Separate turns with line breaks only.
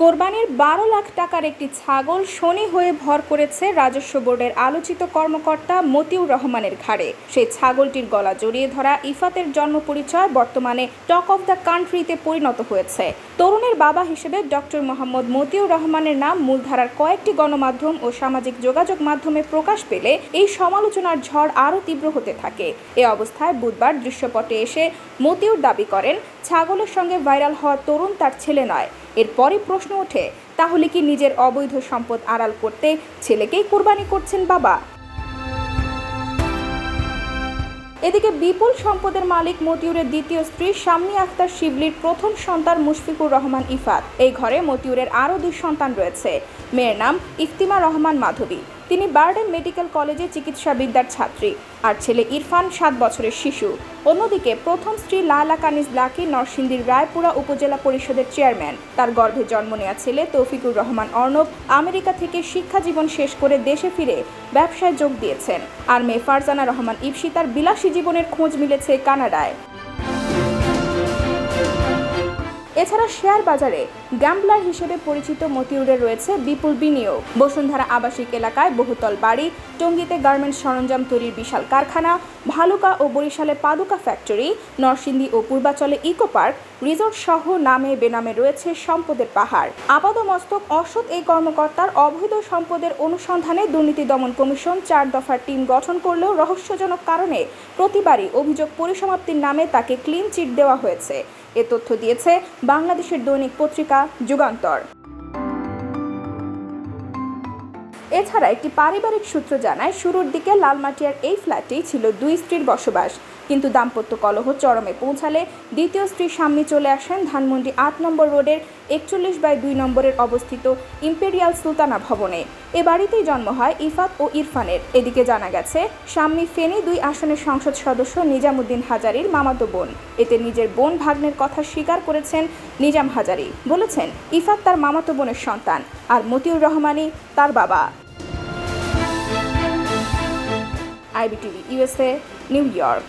কোরবানির ১২ লাখ টাকার একটি ছাগল শনি হয়ে ভর করেছে রাজস্ব বোর্ডের আলোচিত কর্মকর্তা মতিউর রহমানের ঘাড়ে। সেই ছাগলটির গলা জড়িয়ে ধরা ইফাতের জন্ম পরিচয় বর্তমানে টক অফ দ্য কান্ট্রিতে পরিণত হয়েছে। তরুণের বাবা হিসেবে ডক্টর মোহাম্মদ মতিউর রহমানের নাম মূলধারার কয়েকটি গণমাধ্যম ও সামাজিক যোগাযোগ মাধ্যমে প্রকাশ পেলে এই সমালোচনার ঝড় আরও তীব্র হতে থাকে। এ অবস্থায় বুধবার দৃশ্যপটে এসে মতিউর দাবি করেন, ছাগলের সঙ্গে ভাইরাল হওয়া তরুণ তার ছেলে নয়। এরপরই প্রশ্ন ওঠে, তাহলে কি নিজের অবৈধ সম্পদ আড়াল করতে ছেলেকেই কোরবানি করছেন বাবা? এদিকে বিপুল সম্পদের মালিক মতিউরের দ্বিতীয় স্ত্রী শাম্মী আক্তার শিবলির প্রথম সন্তান মুশফিকুর রহমান ইফাত। এই ঘরে মতিউরের আরও 2 সন্তান রয়েছে। মেয়ের নাম ইফতিমা রহমান মাধবী, তিনি বারডেম মেডিকেল কলেজে চিকিৎসাবিদ্যার ছাত্রী, আর ছেলে ইরফান 7 বছরের শিশু। অন্যদিকে প্রথম স্ত্রী লায়লা কানিজ লাকি নরসিংদীর রায়পুরা উপজেলা পরিষদের চেয়ারম্যান। তার গর্ভে জন্ম নেওয়া ছেলে তৌফিকুর রহমান অর্ণব আমেরিকা থেকে শিক্ষা জীবন শেষ করে দেশে ফিরে ব্যবসায় যোগ দিয়েছেন। আর মেয়ে ফারজানা রহমান ইপসি তার বিলাসী জীবনের খোঁজ মিলেছে কানাডায়। এছাড়া শেয়ার বাজারে গ্যাম্বলার হিসেবে পরিচিত মতিউরের রয়েছে বিপুল বিনিয়োগ। বসুন্ধরা আবাসিক এলাকায় বহুতল বাড়ি, টঙ্গীতে গার্মেন্টস সরঞ্জাম তৈরির বিশাল কারখানা, ভালুকা ও বরিশালে পাদুকা ফ্যাক্টরি, নরসিংদী ও পূর্বাচলে ইকো পার্ক, রিসোর্ট সহ নামে বেনামে রয়েছে সম্পদের পাহাড়। আপাদমস্তক অসৎ এই কর্মকর্তার অবৈধ সম্পদের অনুসন্ধানে দুর্নীতি দমন কমিশন 4 দফার টিম গঠন করলেও রহস্যজনক কারণে প্রতিবারই অভিযোগ পরিসমাপ্তির নামে তাকে ক্লিন চিট দেওয়া হয়েছে। এ তথ্য দিয়েছে বাংলাদেশের দৈনিক পত্রিকা যুগান্তর। এছাড়া একটি পারিবারিক সূত্র জানায়, শুরুর দিকে লালমাটিয়ার এই ফ্ল্যাটেই ছিল 2 স্ত্রীর বসবাস, কিন্তু দাম্পত্য কলহ চরমে পৌঁছালে দ্বিতীয় স্ত্রী শাম্মী চলে আসেন ধানমন্ডি 8 নম্বর রোডের 41/2 নম্বরের অবস্থিত ইম্পেরিয়াল সুলতানা ভবনে। এ বাড়িতেই জন্ম হয় ইফাত ও ইরফানের। এদিকে জানা গেছে, শাম্মী ফেনী 2 আসনের সংসদ সদস্য নিজামুদ্দিন হাজারীর মামাতো বোন। এতে নিজের বোন ভাগ্নের কথা স্বীকার করেছেন নিজাম হাজারী। বলেছেন, ইফাত তার মামাতো বোনের সন্তান, আর মতিউর রহমানই তার বাবা। IBTV USA, new York.